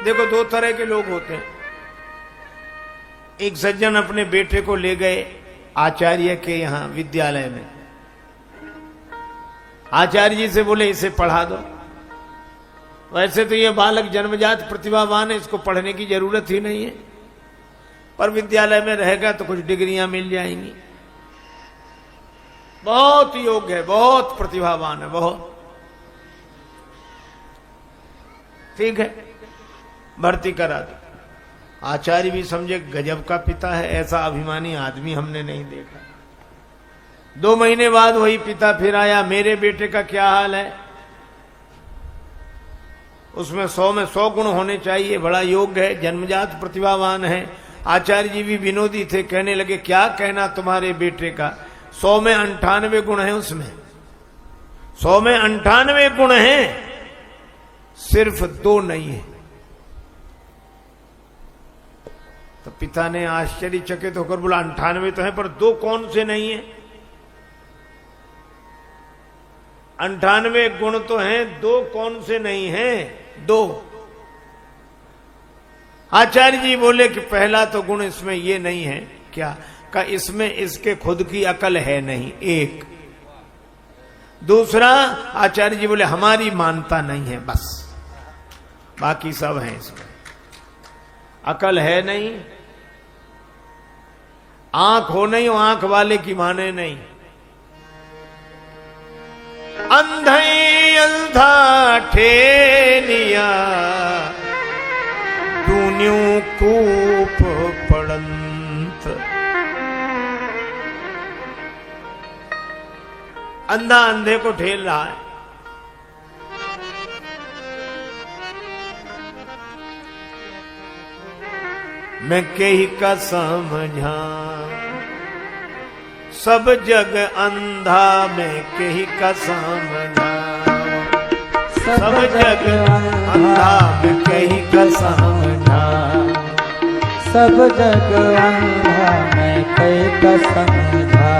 देखो दो तरह के लोग होते हैं। एक सज्जन अपने बेटे को ले गए आचार्य के यहां विद्यालय में। आचार्य जी से बोले इसे पढ़ा दो। वैसे तो ये बालक जन्मजात प्रतिभावान है, इसको पढ़ने की जरूरत ही नहीं है, पर विद्यालय में रहेगा तो कुछ डिग्रियां मिल जाएंगी। बहुत योग्य है, बहुत प्रतिभावान है, बहुत। ठीक है, भर्ती करा दो। आचार्य भी समझे गजब का पिता है, ऐसा अभिमानी आदमी हमने नहीं देखा। 2 महीने बाद वही पिता फिर आया, मेरे बेटे का क्या हाल है? उसमें 100 में 100 गुण होने चाहिए, बड़ा योग्य है, जन्मजात प्रतिभावान है। आचार्य जी भी विनोदी थे, कहने लगे क्या कहना तुम्हारे बेटे का, 100 में 98 गुण है, उसमें 100 में 98 गुण हैं, सिर्फ 2 नहीं है। तो पिता ने आश्चर्यचकित होकर बोला 98 तो है, पर 2 कौन से नहीं है? 98 गुण तो हैं, 2 कौन से नहीं हैं? 2। आचार्य जी बोले कि पहला तो गुण इसमें ये नहीं है, क्या? का इसमें इसके खुद की अकल है नहीं, 1। दूसरा, आचार्य जी बोले हमारी मानता नहीं है, बस बाकी सब है इसमें। अकल है नहीं, आंख हो नहीं, आंख वाले की माने नहीं। अंधई अंधा ठेलिया दून्यू कूप पड़ंत। अंधा अंधे को ठेल रहा है। मैं कही का समझा सब जग अंधा, मैं कही का समझा सब जग अंधा, मैं कही का समझा सब जग अंधा, मैं कही का समझा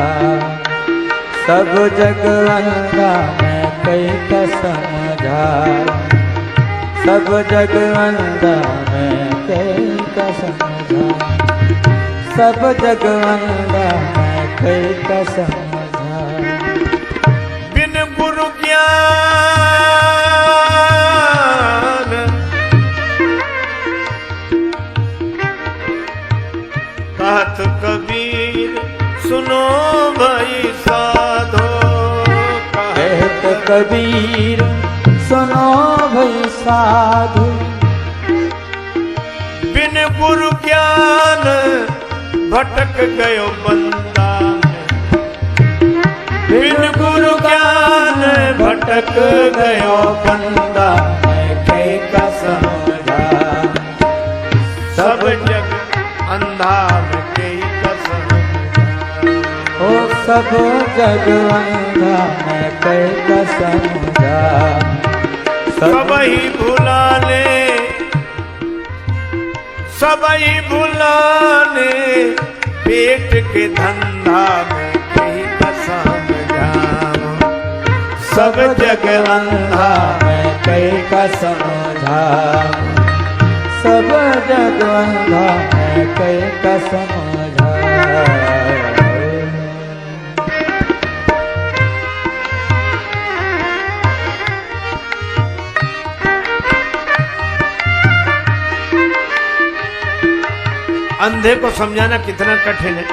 सब जग अंधा, मैं कही का समझा सब जग अंधा, मैं कही का समझा सब जग अंधा, मैं कही का समझा। बिन गुरु ज्ञान कहत कबीर सुनो भाई साधो। कहत कबीर सुनो भाई साधु। बिन गुरु ज्ञान भटक गयो बंदा, बिन गुरु ज्ञान भटक गयो बंदा, मैं कही का समझा सब जग अंधा, मैं कही का समझा। ओ सब जग अंधा, मैं कही का समझा सब ही भुलाने, सब ही भुलाने, पेट के धंधा में कही का समझा। सब जग अंधा, मैं कही का समझा सब जग अंधा, मैं कही का समझा। अंधे को समझाना कितना कठिन है।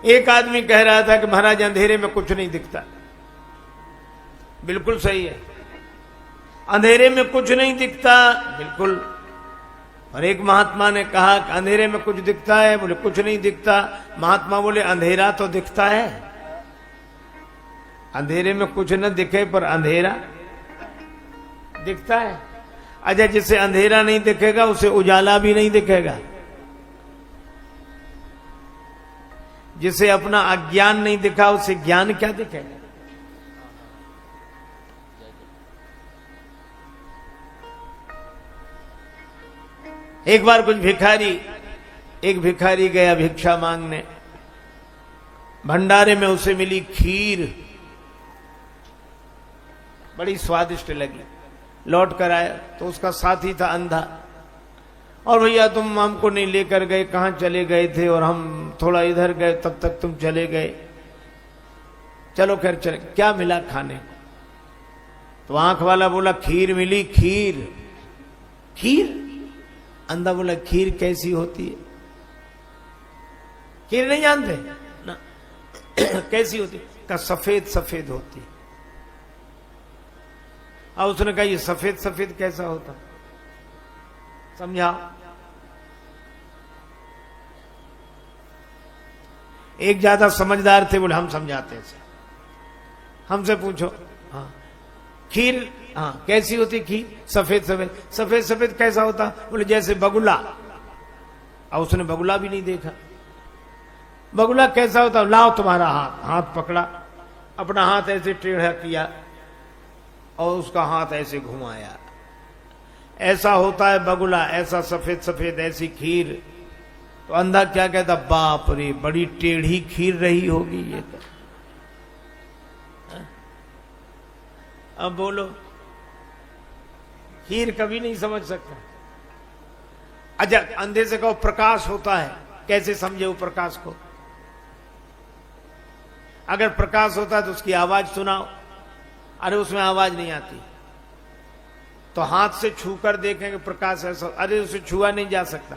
एक आदमी कह रहा था कि महाराज अंधेरे में कुछ नहीं दिखता। बिल्कुल सही है, अंधेरे में कुछ नहीं दिखता, बिल्कुल। और एक महात्मा ने कहा कि अंधेरे में कुछ दिखता है, बोले कुछ नहीं दिखता। महात्मा बोले अंधेरा तो दिखता है, अंधेरे में कुछ न दिखे पर अंधेरा दिखता है। अच्छा, जिसे अंधेरा नहीं दिखेगा उसे उजाला भी नहीं दिखेगा। जिसे अपना अज्ञान नहीं दिखा उसे ज्ञान क्या दिखेगा? एक बार एक भिखारी गया भिक्षा मांगने। भंडारे में उसे मिली खीर। बड़ी स्वादिष्ट लगी। लौट कर आया तो उसका साथी था अंधा, और भैया तुम हमको नहीं लेकर गए, कहाँ चले गए थे, और हम थोड़ा इधर गए तब तक तुम चले गए, चलो खैर चले। क्या मिला खाने को? तो आंख वाला बोला खीर मिली। खीर? खीर? अंधा बोला खीर कैसी होती है? खीर नहीं जानते ना? कैसी होती? का सफेद सफेद होती। अब उसने कहा ये सफेद सफेद कैसा होता, समझा? एक ज्यादा समझदार थे, बोले हम समझाते हैं, हमसे पूछो। हाँ खीर, हाँ कैसी होती खीर? सफेद सफेद। सफेद सफेद कैसा होता? बोले जैसे बगुला। और उसने बगुला भी नहीं देखा। बगुला कैसा होता? लाओ तुम्हारा हाथ। हाथ पकड़ा, अपना हाथ ऐसे टेढ़ा किया और उसका हाथ ऐसे घुमाया। ऐसा होता है बगुला, ऐसा सफेद सफेद, ऐसी खीर। तो अंधा क्या कहता? बाप रे, बड़ी टेढ़ी खीर रही होगी ये तो। अब बोलो, खीर कभी नहीं समझ सकता। अच्छा अंधे से कहो प्रकाश होता है, कैसे समझे वो प्रकाश को? अगर प्रकाश होता है तो उसकी आवाज सुनाओ। अरे उसमें आवाज नहीं आती। तो हाथ से छू कर देखेंगे प्रकाश ऐसा, अरे उसे छुआ नहीं जा सकता।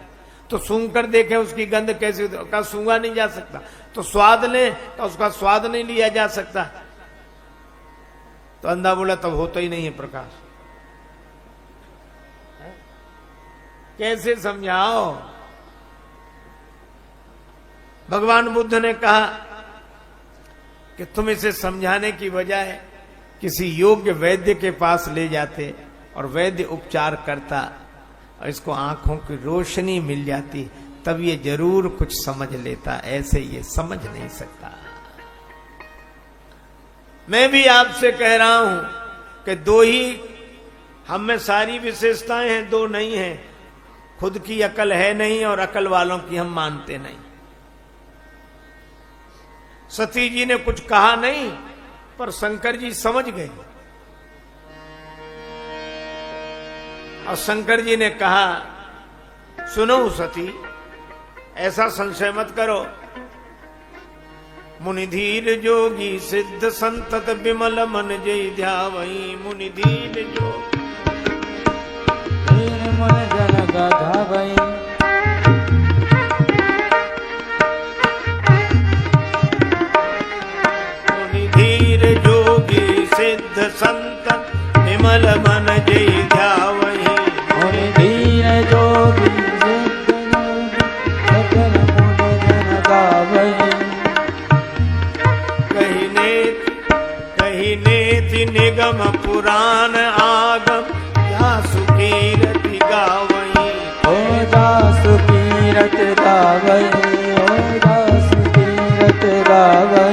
तो सूंघ कर देखें उसकी गंध कैसी होती, का सूंघा नहीं जा सकता। तो स्वाद ले तो उसका स्वाद नहीं लिया जा सकता। तो अंधा बोला तब होता ही नहीं है प्रकाश। कैसे समझाओ? भगवान बुद्ध ने कहा कि तुम इसे समझाने की बजाय किसी योग्य वैद्य के पास ले जाते और वैद्य उपचार करता और इसको आंखों की रोशनी मिल जाती, तब ये जरूर कुछ समझ लेता। ऐसे ये समझ नहीं सकता। मैं भी आपसे कह रहा हूं कि दो ही हम में सारी विशेषताएं हैं, दो नहीं हैं। खुद की अकल है नहीं और अकल वालों की हम मानते नहीं। सती जी ने कुछ कहा नहीं, पर शंकर जी समझ गए। और शंकर जी ने कहा सुनो सती, ऐसा संशय मत करो। मुनि धीर जोगी सिद्ध संतत विमल मन जय ध्यावई। मुनि धीर जोगी मन जन गाधावई। मुनि धीर जोगी सिद्ध संतत विमल मन जय ध्यावई। मुनि धीर जोगी सिद्ध सकल मुनि जन गावई। कही नेति निगम पुराण आगम जासु कीरति गावई। ओ जासु कीरत गावई। ओ जासु कीरत गावई।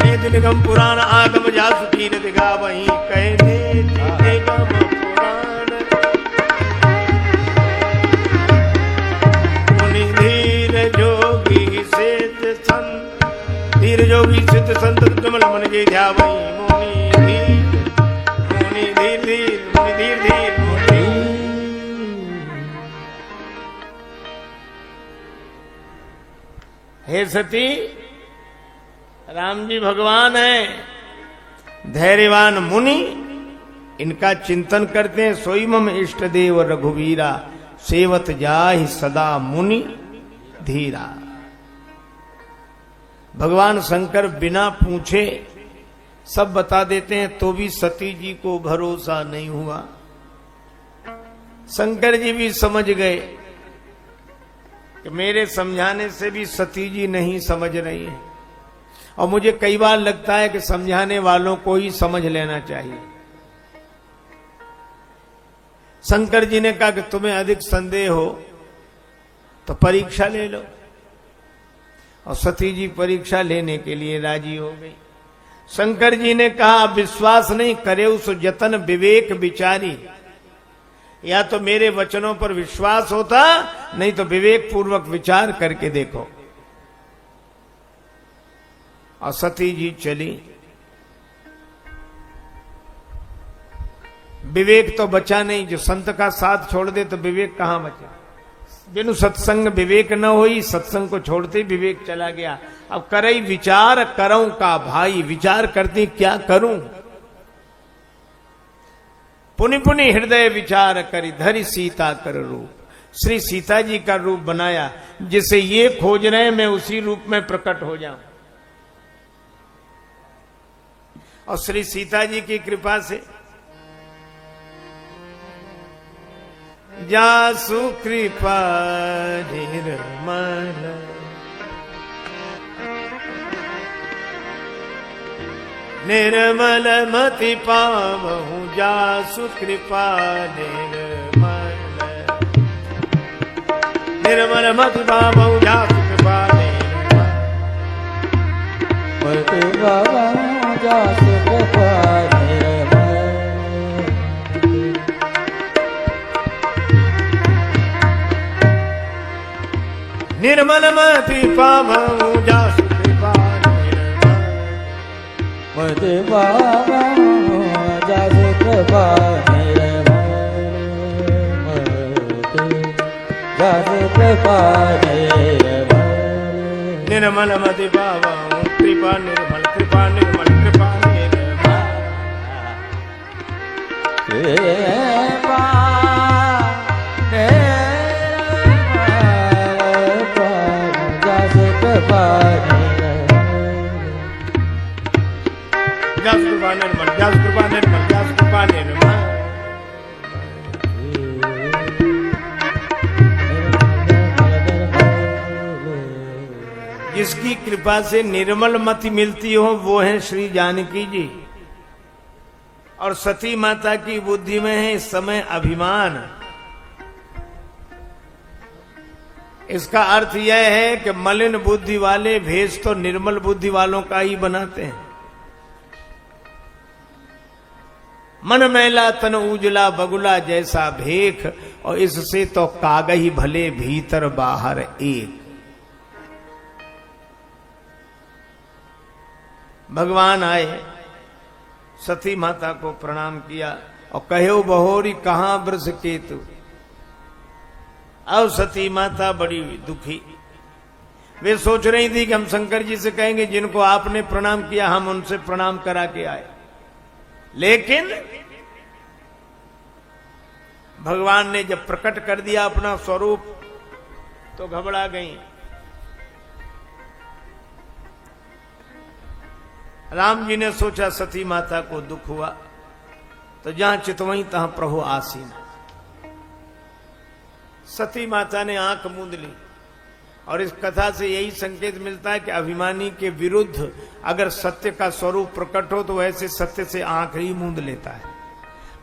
नेति निगम पुराण आगम जासु कीरति गावई। कहे नेति निगम पुराण धीर जोगी सिद्ध संत विमल मन जय ध्यावई। मुनि धीर धीर मुनि धीर धीर मुनि। हे सती, राम जी भगवान है, धैर्यवान मुनि, इनका चिंतन करते हैं। सोई मम इष्ट देव रघुवीरा, सेवत जाहि सदा मुनि धीरा। भगवान शंकर बिना पूछे सब बता देते हैं, तो भी सती जी को भरोसा नहीं हुआ। शंकर जी भी समझ गए कि मेरे समझाने से भी सती जी नहीं समझ रही है। और मुझे कई बार लगता है कि समझाने वालों को ही समझ लेना चाहिए। शंकर जी ने कहा कि तुम्हें अधिक संदेह हो तो परीक्षा ले लो। और सती जी परीक्षा लेने के लिए राजी हो गई। शंकर जी ने कहा विश्वास नहीं करे उस जतन विवेक विचारी। या तो मेरे वचनों पर विश्वास होता, नहीं तो विवेक पूर्वक विचार करके देखो। और सती जी चली। विवेक तो बचा नहीं, जो संत का साथ छोड़ दे तो विवेक कहां बचा। बिनु सत्संग विवेक न होई, सत्संग को छोड़ते विवेक चला गया। अब करई विचार करऊं का भाई, विचार करती क्या करूं। पुनि पुनि हृदय विचार करी, धरि सीता कर रूप। श्री सीता जी का रूप बनाया, जिसे ये खोज रहे मैं उसी रूप में प्रकट हो जाऊं। और श्री सीता जी की कृपा से जासु कृपा निर्मल, निर्मल मति पावहु जासु कृपा निर्मल, निर्मल मति पावहु जासु कृपा निर्मल, मति पावहु जासु कृपा निर्मल, निर्मल मति पावहु जासु कृपा निर्मल, मति पावहु जासु कृपा निर्मल, जासु कृपा निर्मल, निर्मल मति पावहु कृपा निर्मल, कृपा निर्मल, कृपा निर्मल, कृपा जासु कृपा निर्मल, जासु कृपा निर्मल, जासु कृपा निर्मल। जिसकी कृपा से निर्मल मति मिलती हो वो है श्री जानकी जी। और सती माता की बुद्धि में है इस समय अभिमान। इसका अर्थ यह है कि मलिन बुद्धि वाले भेष तो निर्मल बुद्धि वालों का ही बनाते हैं। मन मैला तन उजला बगुला जैसा भेख, और इससे तो कागही भले भीतर बाहर एक। भगवान आए, सती माता को प्रणाम किया और कहो बहोरी कहां ब्रज केतु। अब सती माता बड़ी दुखी, वे सोच रही थी कि हम शंकर जी से कहेंगे जिनको आपने प्रणाम किया हम उनसे प्रणाम करा के आए, लेकिन भगवान ने जब प्रकट कर दिया अपना स्वरूप तो घबरा गई। राम जी ने सोचा सती माता को दुख हुआ तो जहां चितवई तहां प्रभु आसीन। सती माता ने आंख मूंद ली। और इस कथा से यही संकेत मिलता है कि अभिमानी के विरुद्ध अगर सत्य का स्वरूप प्रकट हो तो वैसे सत्य से आंख ही मूंद लेता है,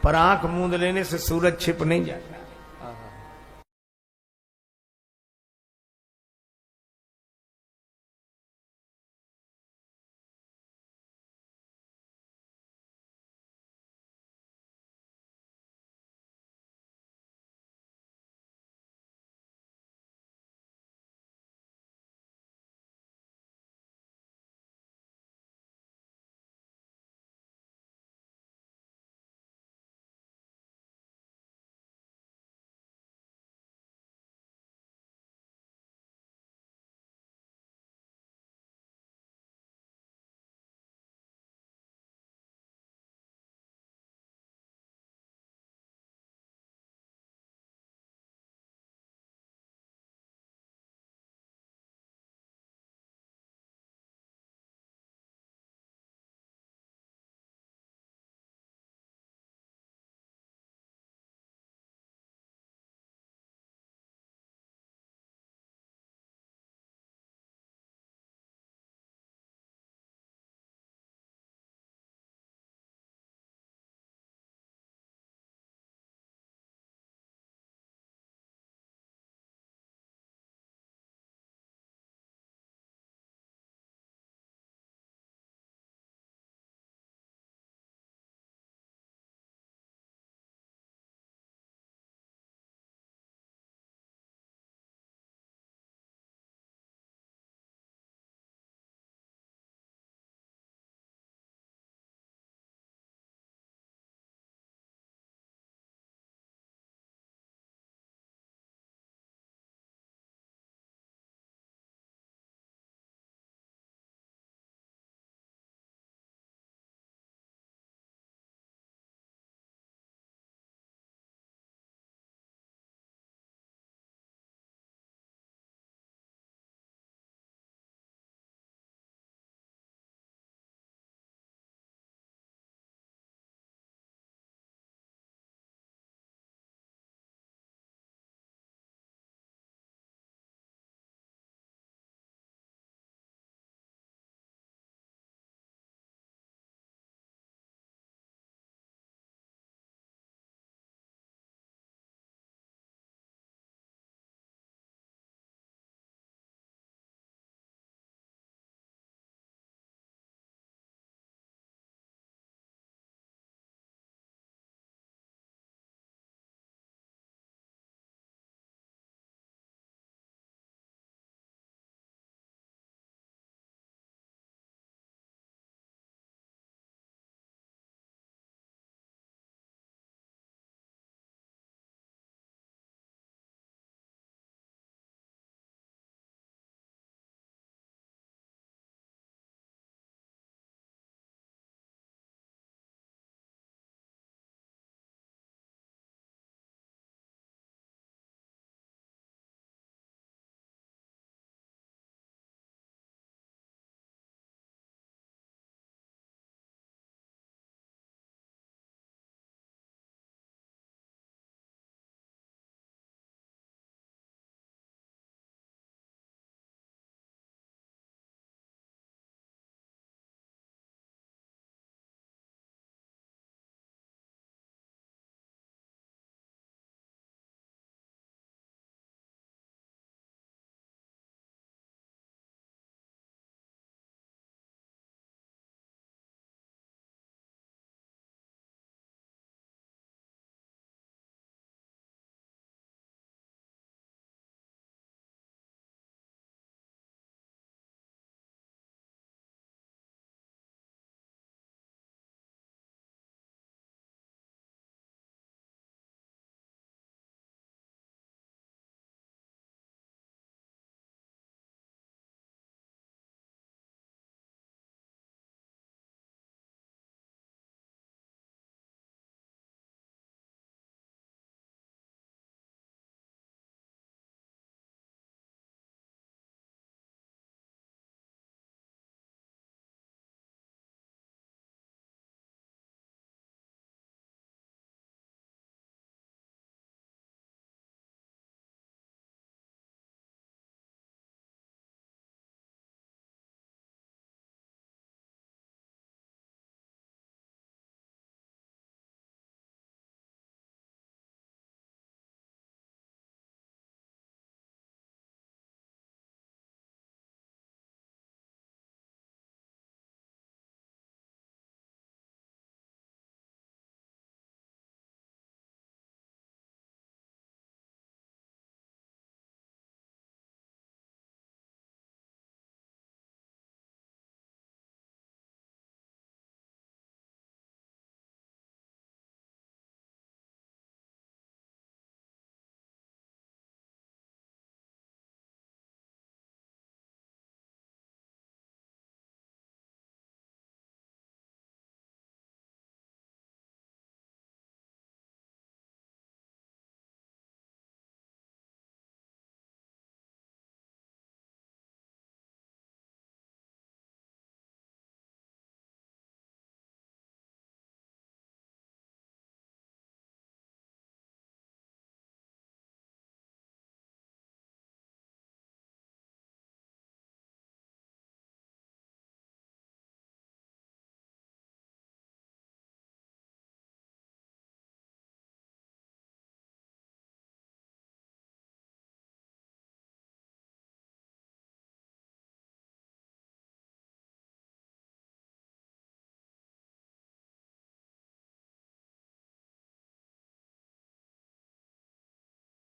पर आंख मूंद लेने से सूरज छिप नहीं जाता।